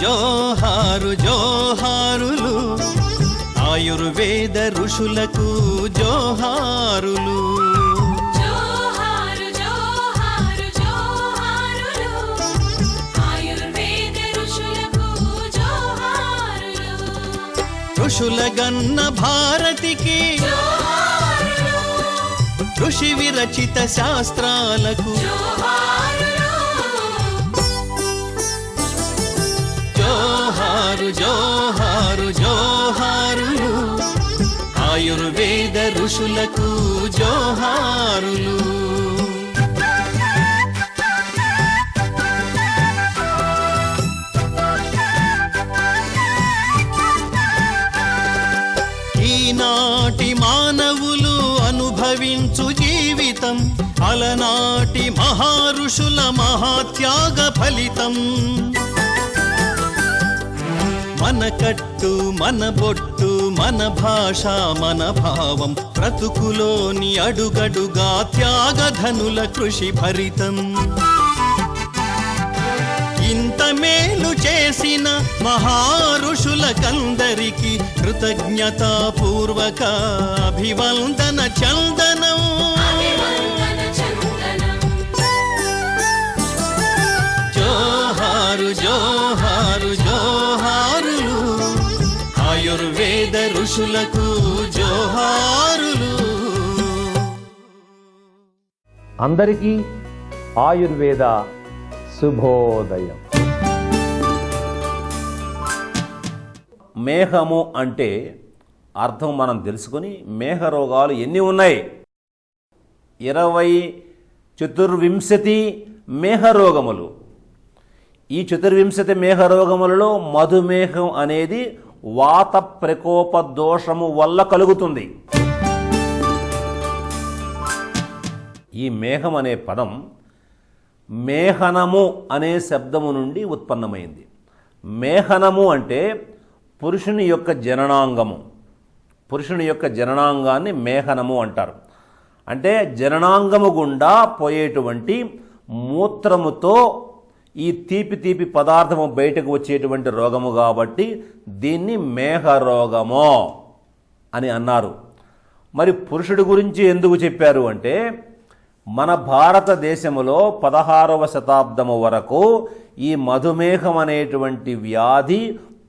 జోహారు జోహారులు ఆయుర్వేద ఋషులకు జోహారులు. ఋషులగన్న భారతికి ఋషి విరచిత శాస్త్రాలకు జోహారు జోహారు జోహారులు ఆయుర్వేద ఋషులకు జోహారులు. ఈనాటి మానవులు అనుభవించు జీవితం అలనాటి మహారుషుల మహాత్యాగ ఫలితం. మన కట్టు మన బొట్టు మన భాష మన భావం బ్రతుకులోని అడుగడుగా త్యాగధనుల కృషి భరితం. ఇంత మేలు చేసిన మహారుషులకందరికి కృతజ్ఞతాపూర్వక అభివందన చందనం. జోహారు జోహారు జోహారులు ఆయుర్వేద ఋషులకు జోహారులు. అందరికీ ఆయుర్వేద శుభోదయం. మేఘము అంటే అర్థం మనం తెలుసుకొని మేఘ రోగాలు ఎన్ని ఉన్నాయి? 24 మేఘ రోగములు. ఈ 24 మేఘ రోగములలో మధుమేహం అనేది వాత ప్రకోప దోషము వల్ల కలుగుతుంది. ఈ మేఘం అనే పదం మేహనము అనే శబ్దము నుండి ఉత్పన్నమైంది. మేహనము అంటే పురుషుని యొక్క జననాంగము. పురుషుని యొక్క జననాంగాన్ని మేహనము అంటారు. అంటే జననాంగము గుండా పోయేటువంటి మూత్రముతో ఈ తీపి తీపి పదార్థము బయటకు వచ్చేటువంటి రోగము కాబట్టి దీన్ని మేఘ రోగము అని అన్నారు. మరి పురుషుడి గురించి ఎందుకు చెప్పారు అంటే మన భారతదేశములో 16వ శతాబ్దము వరకు ఈ మధుమేహం అనేటువంటి వ్యాధి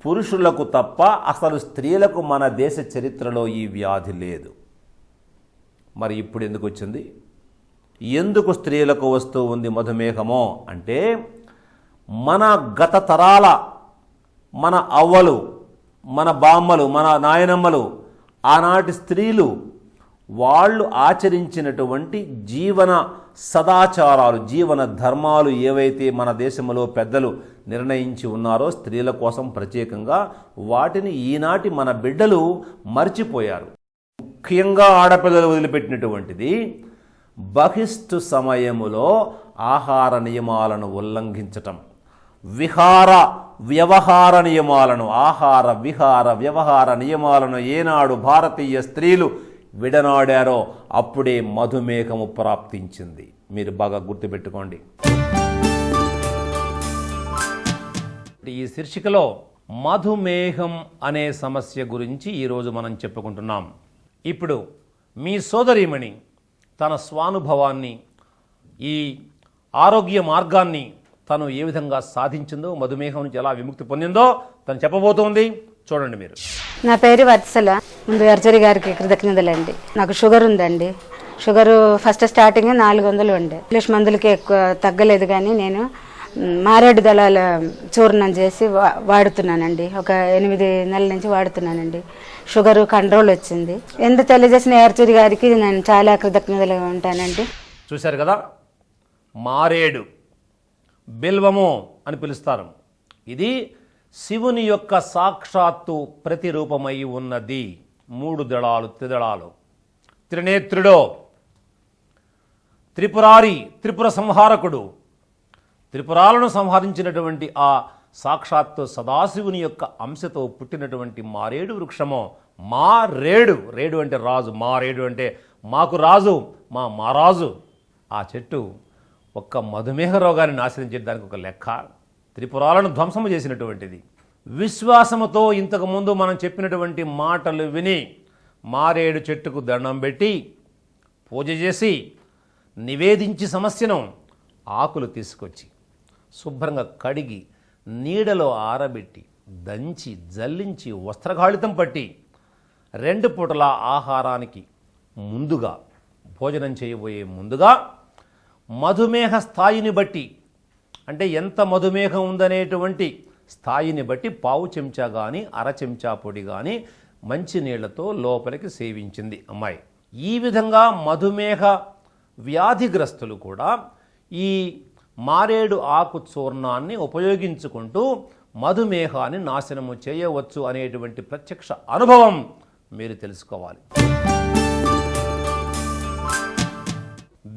పురుషులకు తప్ప అసలు స్త్రీలకు మన దేశ చరిత్రలో ఈ వ్యాధి లేదు. మరి ఇప్పుడు ఎందుకు వచ్చింది? ఎందుకు స్త్రీలకు వస్తూ ఉంది మధుమేహమో అంటే మన గత తరాల మన అవ్వలు మన బామ్మలు మన నాయనమ్మలు ఆనాటి స్త్రీలు వాళ్ళు ఆచరించినటువంటి జీవన సదాచారాలు జీవన ధర్మాలు ఏవైతే మన దేశంలో పెద్దలు నిర్ణయించి ఉన్నారో స్త్రీల కోసం ప్రత్యేకంగా వాటిని ఈనాటి మన బిడ్డలు మర్చిపోయారు. ముఖ్యంగా ఆడపిల్లలు వదిలిపెట్టినటువంటిది బహిష్టు సమయములో ఆహార నియమాలను ఉల్లంఘించటం, విహార వ్యవహార నియమాలను ఆహార విహార వ్యవహార నియమాలను ఏనాడు భారతీయ స్త్రీలు విడనాడారో అప్పుడే మధుమేహము ప్రాప్తించింది. మీరు బాగా గుర్తుపెట్టుకోండి. ఈ శీర్షికలో మధుమేహం అనే సమస్య గురించి ఈరోజు మనం చెప్పుకుంటున్నాం. ఇప్పుడు మీ సోదరీమణి తన స్వానుభవాన్ని ఈ ఆరోగ్య మార్గాన్ని తను ఏ విధంగా సాధించిందో మధుమేహం నుంచి ఎలా విముక్తి పొందిందో తను చెప్పబోతోంది. చూడండి మీరు. నా పేరు వత్సల. ముందు అర్చరి గారికి కృతజ్ఞతలండి. నాకు షుగర్ ఉందండి. షుగరు ఫస్ట్ స్టార్టింగ్ 400 ఉండే. ఇంగ్లీష్ మందులకి ఎక్కువ తగ్గలేదు కానీ నేను మారేడు దళాల చూర్ణం చేసి వాడుతున్నానండి. ఒక 8 నెలల నుంచి వాడుతున్నానండి. షుగరు కంట్రోల్ వచ్చింది. ఎంత తెలియజేసిన అర్చరి గారికి నేను చాలా కృతజ్ఞతలుగా ఉంటానండి. చూశారు కదా, మారేడు బిల్వము అని పిలుస్తారు. ఇది శివుని యొక్క సాక్షాత్తు ప్రతిరూపమై ఉన్నది. 3 దళాలు త్రిదళాలు. త్రినేత్రుడో, త్రిపురారి, త్రిపుర సంహారకుడు, త్రిపురాలను సంహరించినటువంటి ఆ సాక్షాత్తు సదాశివుని యొక్క అంశతో పుట్టినటువంటి మారేడు వృక్షమో. మారేడు, రేడు అంటే రాజు, మారేడు అంటే మాకు రాజు, మారాజు. ఆ చెట్టు ఒక్క మధుమేహ రోగాన్ని నాశనం చేయడానికి ఒక లెక్క. త్రిపురాలను ధ్వంసము చేసినటువంటిది. విశ్వాసముతో ఇంతకుముందు మనం చెప్పినటువంటి మాటలు విని మారేడు చెట్టుకు దండం పెట్టి పూజ చేసి నివేదించి సమస్యను ఆకులు తీసుకొచ్చి శుభ్రంగా కడిగి నీడలో ఆరబెట్టి దంచి జల్లించి వస్త్రగాళితం పట్టి 2 పూటల ఆహారానికి ముందుగా భోజనం చేయబోయే ముందుగా మధుమేహ స్థాయిని బట్టి, అంటే ఎంత మధుమేహం ఉందనేటువంటి స్థాయిని బట్టి పావు చెంచా కానీ అర చెంచా పొడి కానీ మంచి నీళ్లతో లోపలికి సేవించింది అమ్మాయి. ఈ విధంగా మధుమేహ వ్యాధిగ్రస్తులు కూడా ఈ మారేడు ఆకు చూర్ణాన్ని ఉపయోగించుకుంటూ మధుమేహాన్ని నాశనము చేయవచ్చు అనేటువంటి ప్రత్యక్ష అనుభవం మీరు తెలుసుకోవాలి.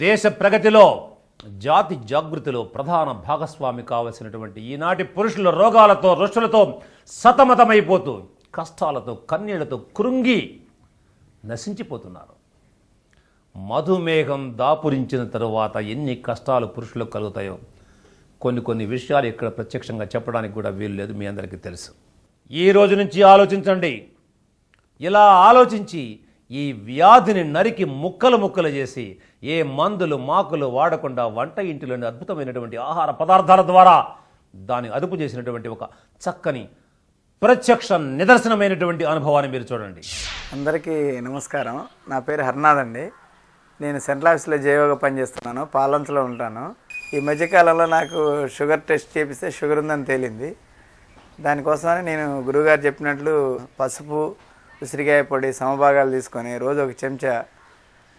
దేశ ప్రగతిలో, జాతి జాగృతిలో ప్రధాన భాగస్వామి కావలసినటువంటి ఈనాటి పురుషుల రోగాలతో రుషులతో సతమతమైపోతూ కష్టాలతో కన్నీళ్లతో కృంగి నశించిపోతున్నారు. మధుమేహం దాపురించిన తరువాత ఎన్ని కష్టాలు పురుషులకు కలుగుతాయో కొన్ని విషయాలు ఇక్కడ ప్రత్యక్షంగా చెప్పడానికి కూడా వీలు లేదు, మీ అందరికీ తెలుసు. ఈ రోజు నుంచి ఆలోచించండి. ఇలా ఆలోచించి ఈ వ్యాధిని నరికి ముక్కలు చేసి ఏ మందులు మాకులు వాడకుండా వంట ఇంటిలోని అద్భుతమైనటువంటి ఆహార పదార్థాల ద్వారా దాన్ని అదుపు చేసినటువంటి ఒక చక్కని ప్రత్యక్ష నిదర్శనమైనటువంటి అనుభవాన్ని మీరు చూడండి. అందరికీ నమస్కారం. నా పేరు హర్నాథ్ అండి. నేను సెంట్రల్ ఆఫీస్లో జేఓగా పనిచేస్తున్నాను. పాలంచలో ఉంటాను. ఈ మధ్యకాలంలో నాకు షుగర్ టెస్ట్ చేపిస్తే షుగర్ ఉందని తేలింది. దానికోసమని నేను గురువుగారు చెప్పినట్లు పసుపు, ఉసిరికాయ పొడి సమభాగాలు తీసుకొని రోజు 1 చెంచా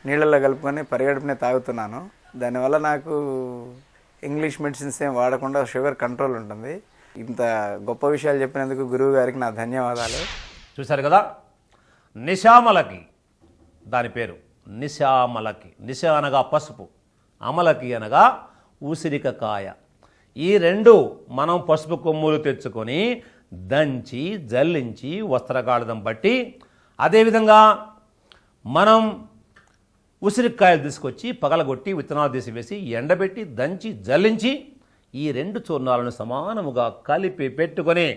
నీళ్ళల్లో కలుపుకొని పరిగడుపునే తాగుతున్నాను. దానివల్ల నాకు ఇంగ్లీష్ మెడిసిన్స్ ఏం వాడకుండా షుగర్ కంట్రోల్ ఉంటుంది. ఇంత గొప్ప విషయాలు చెప్పినందుకు గురువు గారికి నా ధన్యవాదాలు. చూశారు కదా, నిశామలకి దాని పేరు. నిశామలకి, నిశ అనగా పసుపు, అమలకి అనగా ఉసిరికకాయ. ఈ 2 మనం పసుపు కొమ్ములు తెచ్చుకొని దంచి జల్లించి వస్త్రగాళితం పట్టి, అదేవిధంగా మనం ఉసిరికాయలు తీసుకొచ్చి పగలగొట్టి విత్తనాలు తీసివేసి ఎండబెట్టి దంచి జల్లించి ఈ 2 చూర్ణాలను సమానముగా కలిపి పెట్టుకొని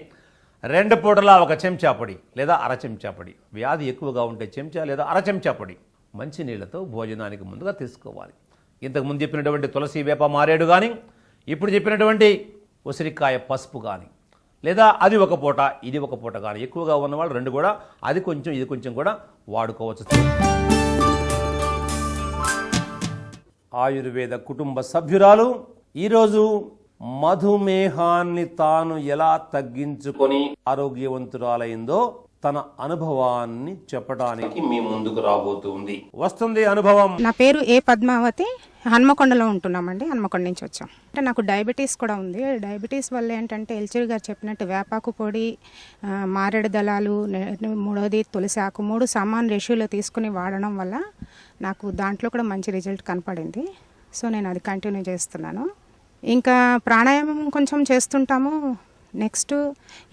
2 పూటల 1 చెంచా పొడి లేదా అర చెంచా పొడి, వ్యాధి ఎక్కువగా ఉంటే చెంచా లేదా అర చెంచా పొడి మంచి నీళ్లతో భోజనానికి ముందుగా తీసుకోవాలి. ఇంతకుముందు చెప్పినటువంటి తులసి, వేప, మారేడు కానీ, ఇప్పుడు చెప్పినటువంటి ఉసిరికాయ పసుపు కానీ, లేదా అది 1 పూట ఇది 1 పూట కానీ, ఎక్కువగా ఉన్నవాళ్ళు 2 కూడా అది కొంచెం ఇది కొంచెం కూడా వాడుకోవచ్చు. ఆయుర్వేద కుటుంబ సభ్యురాలు ఈరోజు మధుమేహాన్ని తాను ఎలా తగ్గించుకొని ఆరోగ్యవంతురాలైందో తన అనుభవాన్ని చెప్పడానికి మీ ముందుకు రాబోతుంది. వస్తుంది అనుభవం. నా పేరు ఏ పద్మావతి. హన్మకొండలో ఉంటున్నామండి. హన్మకొండ నుంచి వచ్చాం. అంటే నాకు డయాబెటీస్ కూడా ఉంది. డయాబెటీస్ వల్ల ఏంటంటే ఎల్చూరి గారు చెప్పినట్టు వేపాకు పొడి, మారేడు దళాలు, 3వది తులసి ఆకు 3 సమాన రేషియోలో తీసుకుని వాడడం వల్ల నాకు దాంట్లో కూడా మంచి రిజల్ట్ కనపడింది. సో నేను అది కంటిన్యూ చేస్తున్నాను. ఇంకా ప్రాణాయామం కొంచెం చేస్తుంటాము. నెక్స్ట్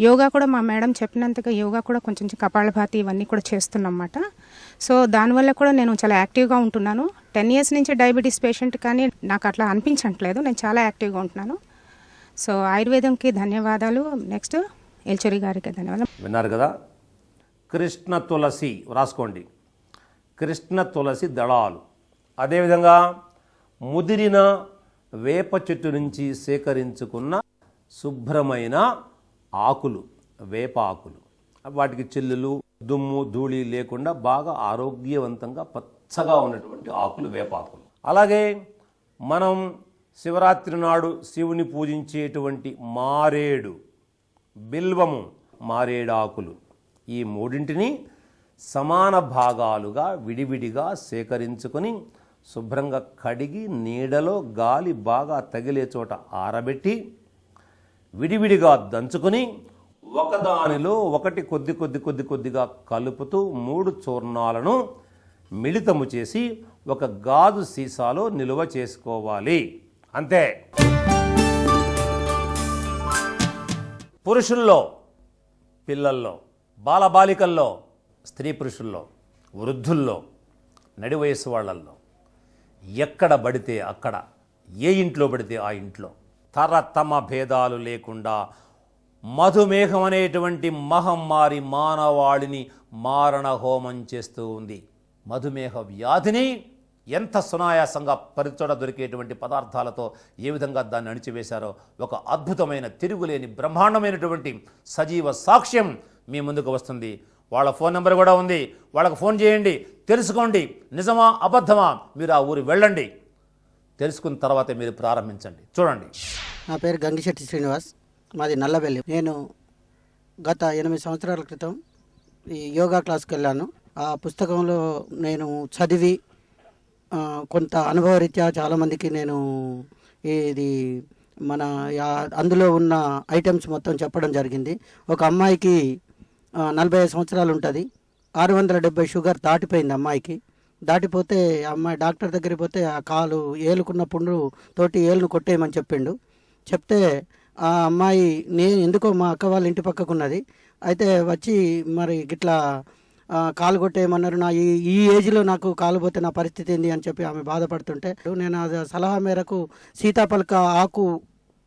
యోగా కూడా మా మేడం చెప్పినంతగా యోగా కూడా కొంచెం కపాలభాతి ఇవన్నీ కూడా చేస్తున్నమాట. సో దానివల్ల కూడా నేను చాలా యాక్టివ్గా ఉంటున్నాను. 10 ఇయర్స్ నుంచి డయాబెటీస్ పేషెంట్, కానీ నాకు అట్లా అనిపించట్లేదు. నేను చాలా యాక్టివ్గా ఉంటున్నాను. సో ఆయుర్వేదంకి ధన్యవాదాలు. నెక్స్ట్ ఎల్చూరి గారికి ధన్యవాదాలు. విన్నారు కదా, కృష్ణ తులసి రాసుకోండి, కృష్ణ తులసి దళాలు, అదేవిధంగా ముదిరిన వేప చెట్టు నుంచి సేకరించుకున్న శుభ్రమైన ఆకులు, వేప ఆకులు, వాటికి చిల్లులు దుమ్ము ధూళి లేకుండా బాగా ఆరోగ్యవంతంగా పచ్చగా ఉన్నటువంటి ఆకులు వేపాకులు. అలాగే మనం శివరాత్రి నాడు శివుని పూజించేటువంటి మారేడు, బిల్వము, మారేడు ఆకులు, ఈ 3ంటిని సమాన భాగాలుగా విడివిడిగా సేకరించుకొని శుభ్రంగా కడిగి నీడలో గాలి బాగా తగిలే చోట ఆరబెట్టి విడివిడిగా దంచుకొని ఒకదానిలో ఒకటి కొద్దిగా కలుపుతూ 3 చూర్ణాలను మిళితము చేసి ఒక గాజు సీసాలో నిల్వ చేసుకోవాలి. అంతే. పురుషుల్లో, పిల్లల్లో, బాలబాలికల్లో, స్త్రీ పురుషుల్లో, వృద్ధుల్లో, నడి వయస్సు వాళ్ళల్లో, ఎక్కడ పడితే అక్కడ, ఏ ఇంట్లో పడితే ఆ ఇంట్లో తరతమ భేదాలు లేకుండా మధుమేహం అనేటువంటి మహమ్మారి మానవాళిని మారణ హోమం చేస్తూ ఉంది. మధుమేహ వ్యాధిని ఎంత సునాయాసంగా పరిచోట దొరికేటువంటి పదార్థాలతో ఏ విధంగా దాన్ని అణిచివేశారో ఒక అద్భుతమైన తిరుగులేని బ్రహ్మాండమైనటువంటి సజీవ సాక్ష్యం మీ ముందుకు వస్తుంది. వాళ్ళ ఫోన్ నెంబర్ కూడా ఉంది, వాళ్ళకు ఫోన్ చేయండి, తెలుసుకోండి నిజమా అబద్ధమా. మీరు ఆ ఊరు వెళ్ళండి, తెలుసుకున్న తర్వాతే మీరు ప్రారంభించండి. చూడండి. నా పేరు గంగిశెట్టి శ్రీనివాస్, మాది నల్లబెల్లి. నేను గత 8 సంవత్సరాల క్రితం ఈ యోగా క్లాస్కి వెళ్ళాను. ఆ పుస్తకంలో నేను చదివి కొంత అనుభవరీత్యా చాలామందికి నేను ఇది మన అందులో ఉన్న ఐటమ్స్ మొత్తం చెప్పడం జరిగింది. ఒక అమ్మాయికి 45 సంవత్సరాలు ఉంటుంది, 670 షుగర్ దాటిపోయింది అమ్మాయికి. దాటిపోతే అమ్మాయి డాక్టర్ దగ్గరికి పోతే ఆ కాలు ఏలుకున్న పుండు తోటి ఏలును కొట్టేయమని చెప్తే ఆ అమ్మాయి నేను ఎందుకో మా అక్క వాళ్ళ ఇంటి పక్కకున్నది, అయితే వచ్చి మరి గిట్లా కాలు కొట్టేయమన్నారు. నా ఈ ఏజ్లో నాకు కాలు పోతే నా పరిస్థితి ఏంది అని చెప్పి ఆమె బాధపడుతుంటే నేను ఆ సలహా మేరకు సీతాఫలక ఆకు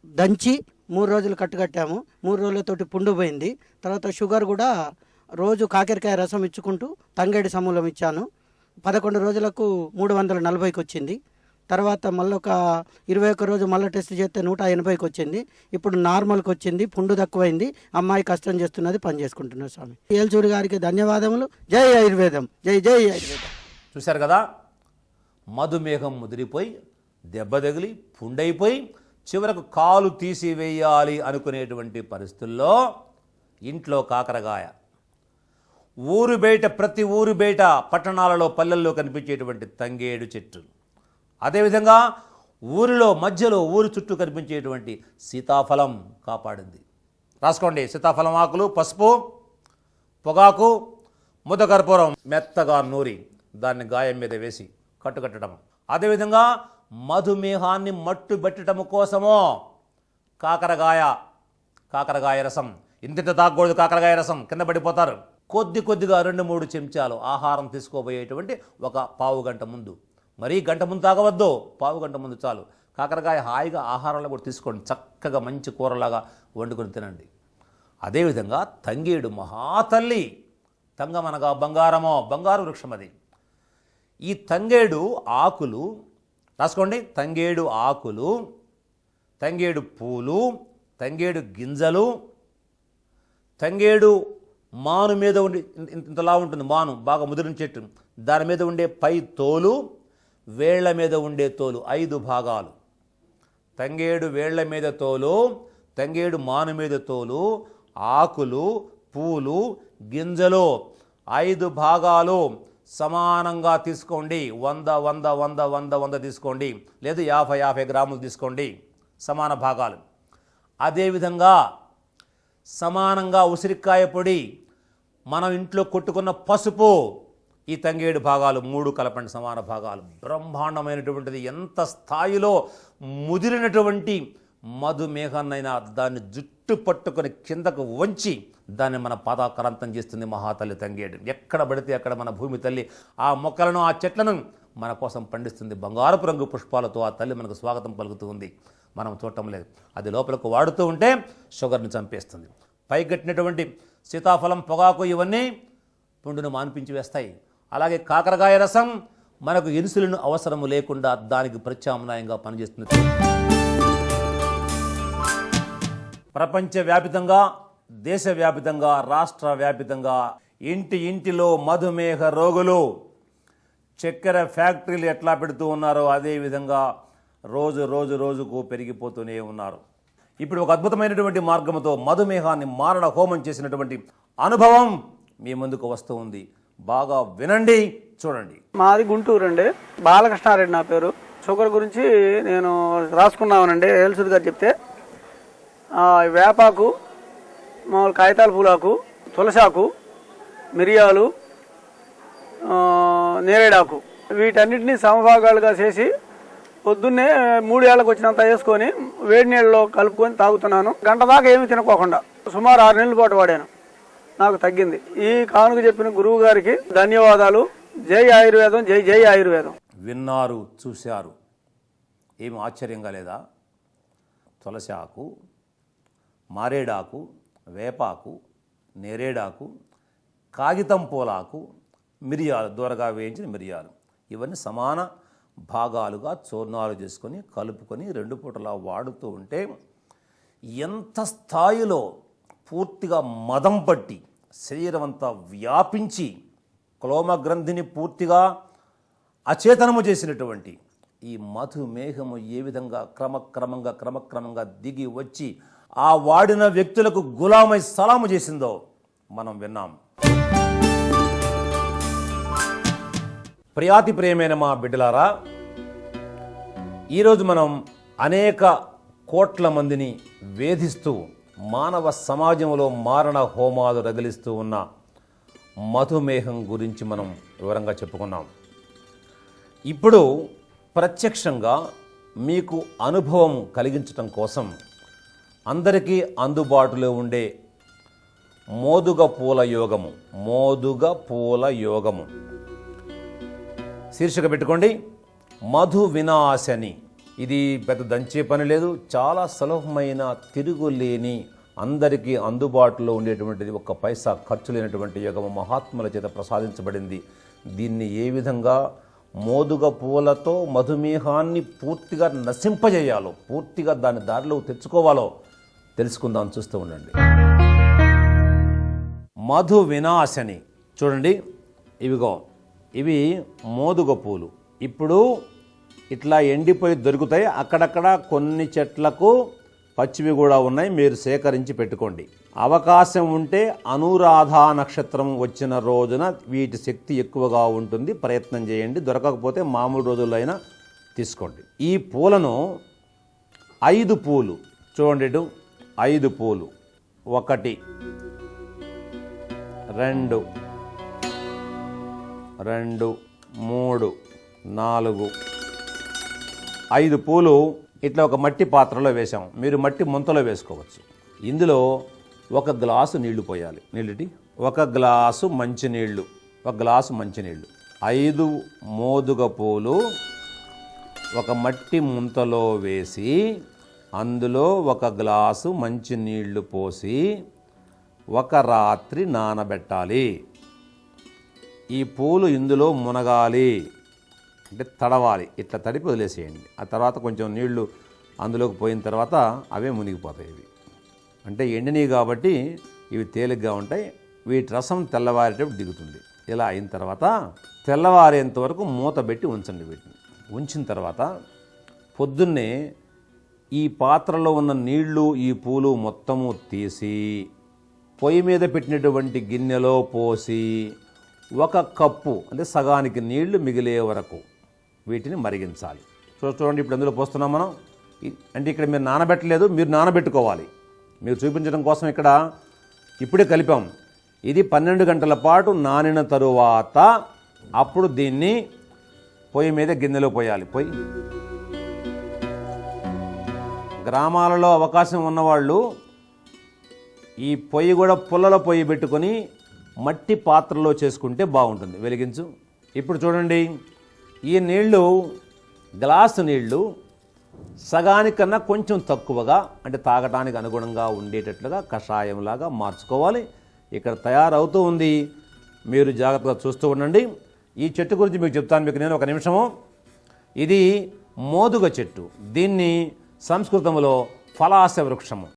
దంచి 3 రోజులు కట్టుకట్టాము. 3 రోజులతోటి పుండు పోయింది. తర్వాత షుగర్ కూడా రోజు కాకరకాయ రసం ఇచ్చుకుంటూ తంగేడి సమూలం ఇచ్చాను. 11 రోజులకు 340కి వచ్చింది. తర్వాత మళ్ళీ ఒక 21 రోజు మళ్ళీ టెస్ట్ చేస్తే 180కి వచ్చింది. ఇప్పుడు నార్మల్కి వచ్చింది, పుండు తక్కువైంది. అమ్మాయి కష్టం చేస్తున్నది, పని చేసుకుంటున్నారు. స్వామి ఏల్చూరి గారికి ధన్యవాదములు. జై ఆయుర్వేదం, జై జై ఆయుర్వేదం. చూశారు కదా, మధుమేహం ముదిరిపోయి దెబ్బ తగిలి పుండైపోయి చివరకు కాలు తీసివేయాలి అనుకునేటువంటి పరిస్థితుల్లో ఇంట్లో కాకరకాయ, ఊరు బయట ప్రతి ఊరు బయట పట్టణాలలో పల్లెల్లో కనిపించేటువంటి తంగేడు చెట్టు, అదేవిధంగా ఊరిలో మధ్యలో ఊరి చుట్టూ కనిపించేటువంటి సీతాఫలం కాపాడింది. రాసుకోండి. సీతాఫలం ఆకులు, పసుపు, పొగాకు, ముద్దకర్పూరం మెత్తగా నూరి దాన్ని గాయం మీద వేసి కట్టుకట్టడం. అదేవిధంగా మధుమేహాన్ని మట్టుబెట్టడం కోసమో కాకరకాయ రసం, ఇంత తాగకూడదు. కాకరకాయ రసం కింద పడిపోతారు. కొద్దిగా 2-3 చెంచాలు ఆహారం తీసుకోబోయేటువంటి ఒక పావు గంట ముందు, మరీ గంట ముందు తాగవద్దు, పావు గంట ముందు చాలు. కాకరకాయ హాయిగా ఆహారంలో కూడా తీసుకోండి, చక్కగా మంచి కూరలాగా వండుకొని తినండి. అదేవిధంగా తంగేడు మహాతల్లి, తంగమనగా బంగారమో, బంగారు వృక్షం అది. ఈ తంగేడు ఆకులు రాసుకోండి. తంగేడు ఆకులు, తంగేడు పూలు, తంగేడు గింజలు, తంగేడు మాను మీద ఉండి ఇంతలా ఉంటుంది మాను, బాగా ముదిరిన చెట్టు, దాని మీద ఉండే పై తోలు, వేళ్ల మీద ఉండే తోలు, 5 భాగాలు. తంగేడు వేళ్ల మీద తోలు, తంగేడు మాను మీద తోలు, ఆకులు, పూలు, గింజలు 5 భాగాలు సమానంగా తీసుకోండి. 100 తీసుకోండి, లేదు 50 గ్రాములు తీసుకోండి, సమాన భాగాలు. అదేవిధంగా సమానంగా ఉసిరికాయ పొడి, మనం ఇంట్లో కొట్టుకున్న పసుపు, ఈ తంగేడు భాగాలు 3 కలపండి, సమాన భాగాలు. బ్రహ్మాండమైనటువంటిది. ఎంత స్థాయిలో ముదిరినటువంటి మధుమేహాన్నైనా దాన్ని జుట్టు పట్టుకొని కిందకు వంచి దాన్ని మన పాదాక్రాంతం చేస్తుంది మహాతల్లి తంగేడు. ఎక్కడ పడితే అక్కడ మన భూమి తల్లి ఆ మొక్కలను, ఆ చెట్లను మన కోసం పండిస్తుంది. బంగారపు రంగు పుష్పాలతో ఆ తల్లి మనకు స్వాగతం పలుకుతూ ఉంది. మనం చూడటం లేదు. అది లోపలకు వాడుతూ ఉంటే షుగర్ని చంపేస్తుంది. పైగట్టినటువంటి సీతాఫలం, పొగాకు ఇవన్నీ పుండును మాన్పించి వేస్తాయి. అలాగే కాకరకాయ రసం మనకు ఇన్సులిన్ అవసరము లేకుండా దానికి ప్రత్యామ్నాయంగా పనిచేస్తుంది. ప్రపంచవ్యాపితంగా, దేశవ్యాపితంగా, రాష్ట్ర వ్యాపితంగా ఇంటిలో మధుమేహ రోగులు, చక్కెర ఫ్యాక్టరీలు ఎట్లా పెడుతూ ఉన్నారో అదేవిధంగా రోజుకు పెరిగిపోతూనే ఉన్నారు. ఇప్పుడు ఒక అద్భుతమైనటువంటి మార్గంతో మధుమేహాన్ని మారణ హోమం చేసినటువంటి అనుభవం మీ ముందుకు వస్తూ ఉంది. బాగా వినండి, చూడండి. మాది గుంటూరు అండి, బాలకృష్ణారెడ్డి నా పేరు. షుగర్ గురించి నేను రాసుకున్నామనండి. ఏల్సూరి గారు చెప్తే వేపాకు, మామూలు కాగితాల పూలాకు, తులసాకు, మిరియాలు, నేరేడాకు వీటన్నిటిని సమభాగాలుగా చేసి పొద్దున్నే 3 ఏళ్ళకు వచ్చినంత వేసుకొని వేడి నీళ్ళలో కలుపుకొని తాగుతున్నాను. గంట దాకా ఏమీ తినకోకుండా సుమారు 6 నెలల పాటు వాడాను. నాకు తగ్గింది. ఈ కానుక చెప్పిన గురువు గారికి ధన్యవాదాలు. జై ఆయుర్వేదం, జై జై ఆయుర్వేదం. విన్నారు, చూశారు, ఏమి ఆశ్చర్యంగా లేదా? తులసి ఆకు, మారేడాకు, వేపాకు, నేరేడాకు, కాగితం పూలాకు, మిరియాలు, దూరగా వేయించిన మిరియాలు, ఇవన్నీ సమాన భాగాలుగా చూర్ణాలు చేసుకొని కలుపుకొని 2 పూటలా వాడుతూ ఉంటే ఎంత స్థాయిలో పూర్తిగా మదం పట్టి శరీరం అంతా వ్యాపించి క్లోమగ్రంథిని పూర్తిగా అచేతనము చేసినటువంటి ఈ మధుమేహము ఏ విధంగా క్రమక్రమంగా దిగి వచ్చి ఆ వాడిన వ్యక్తులకు గులామై సలాము చేసిందో మనం విన్నాం. ప్రియాతి ప్రియమైన మా బిడ్డలారా, ఈరోజు మనం అనేక కోట్ల మందిని వేధిస్తూ మానవ సమాజంలో మారణ హోమాలు రగిలిస్తూ ఉన్న మధుమేహం గురించి మనం వివరంగా చెప్పుకున్నాం. ఇప్పుడు ప్రత్యక్షంగా మీకు అనుభవం కలిగించటం కోసం అందరికీ అందుబాటులో ఉండే మోదుగ పూల యోగము శీర్షిక పెట్టుకోండి, మధు వినాశని. ఇది పెద్ద దంచే పని లేదు, చాలా సులభమైన, తిరుగులేని, అందరికీ అందుబాటులో ఉండేటువంటిది, 1 పైసా ఖర్చు లేనటువంటి యోగము మహాత్ముల చేత ప్రసాదించబడింది. దీన్ని ఏ విధంగా మోదుగ పూలతో మధుమేహాన్ని పూర్తిగా నశింపజేయాలో, పూర్తిగా దాని దారిలో తెచ్చుకోవాలో తెలుసుకుందాం. చూస్తూ ఉండండి. మధు వినాశని చూడండి, ఇవి మోదుగ పూలు. ఇప్పుడు ఇట్లా ఎండిపోయి దొరుకుతాయి. అక్కడక్కడ కొన్ని చెట్లకు పచ్చివి కూడా ఉన్నాయి, మీరు సేకరించి పెట్టుకోండి. అవకాశం ఉంటే అనురాధ నక్షత్రం వచ్చిన రోజున వీటి శక్తి ఎక్కువగా ఉంటుంది, ప్రయత్నం చేయండి. దొరకకపోతే మామూలు రోజుల్లో అయినా తీసుకోండి. ఈ పూలను 5 పూలు చూడండి, 5 పూలు, 1 2 3 4 5 పూలు ఇట్లా ఒక మట్టి పాత్రలో వేసాం. మీరు మట్టి ముంతలో వేసుకోవచ్చు. ఇందులో 1 గ్లాసు నీళ్లు పోయాలి. 1 గ్లాసు మంచినీళ్ళు, 1 గ్లాసు మంచినీళ్ళు. 5 మోదుగ పూలు ఒక మట్టి ముంతలో వేసి అందులో 1 గ్లాసు మంచినీళ్లు పోసి 1 రాత్రి నానబెట్టాలి. ఈ పూలు ఇందులో మునగాలి, అంటే తడవాలి. ఇట్లా తడిపి వదిలేసేయండి. ఆ తర్వాత కొంచెం నీళ్లు అందులోకి పోయిన తర్వాత అవే మునిగిపోతాయి. ఇవి అంటే ఎండినవి కాబట్టి ఇవి తేలిగ్గా ఉంటాయి. వీటి రసం తెల్లవారేటప్పుడు దిగుతుంది. ఇలా అయిన తర్వాత తెల్లవారేంత వరకు మూత పెట్టి ఉంచండి. వీటిని ఉంచిన తర్వాత పొద్దున్నే ఈ పాత్రలో ఉన్న నీళ్లు, ఈ పూలు మొత్తము తీసి పొయ్యి మీద పెట్టినటువంటి గిన్నెలో పోసి 1 కప్పు, అంటే సగానికి నీళ్లు మిగిలే వరకు వీటిని మరిగించాలి. చూడండి, ఇప్పుడు అందులో పోస్తున్నాం మనం. అంటే ఇక్కడ మీరు నానబెట్టలేదు, మీరు నానబెట్టుకోవాలి. మీరు చూపించడం కోసం ఇక్కడ ఇప్పుడే కలిపాం. ఇది 12 గంటల పాటు నానిన తరువాత అప్పుడు దీన్ని పొయ్యి మీద గిన్నెలో పోయాలి. గ్రామాలలో అవకాశం ఉన్నవాళ్ళు ఈ పొయ్యి కూడా పుల్లలో పొయ్యి పెట్టుకొని మట్టి పాత్రలో చేసుకుంటే బాగుంటుంది. వెలిగించు. ఇప్పుడు చూడండి, ఈ నీళ్లు, గ్లాసు నీళ్లు సగానికన్నా కొంచెం తక్కువగా, అంటే తాగటానికి అనుగుణంగా ఉండేటట్లుగా కషాయంలాగా మార్చుకోవాలి. ఇక్కడ తయారవుతూ ఉంది, మీరు జాగ్రత్తగా చూస్తూ ఉండండి. ఈ చెట్టు గురించి మీకు చెప్తాను. మీకు నేను 1 నిమిషము. ఇది మోదుగ చెట్టు. దీన్ని సంస్కృతంలో ఫలాస వృక్షము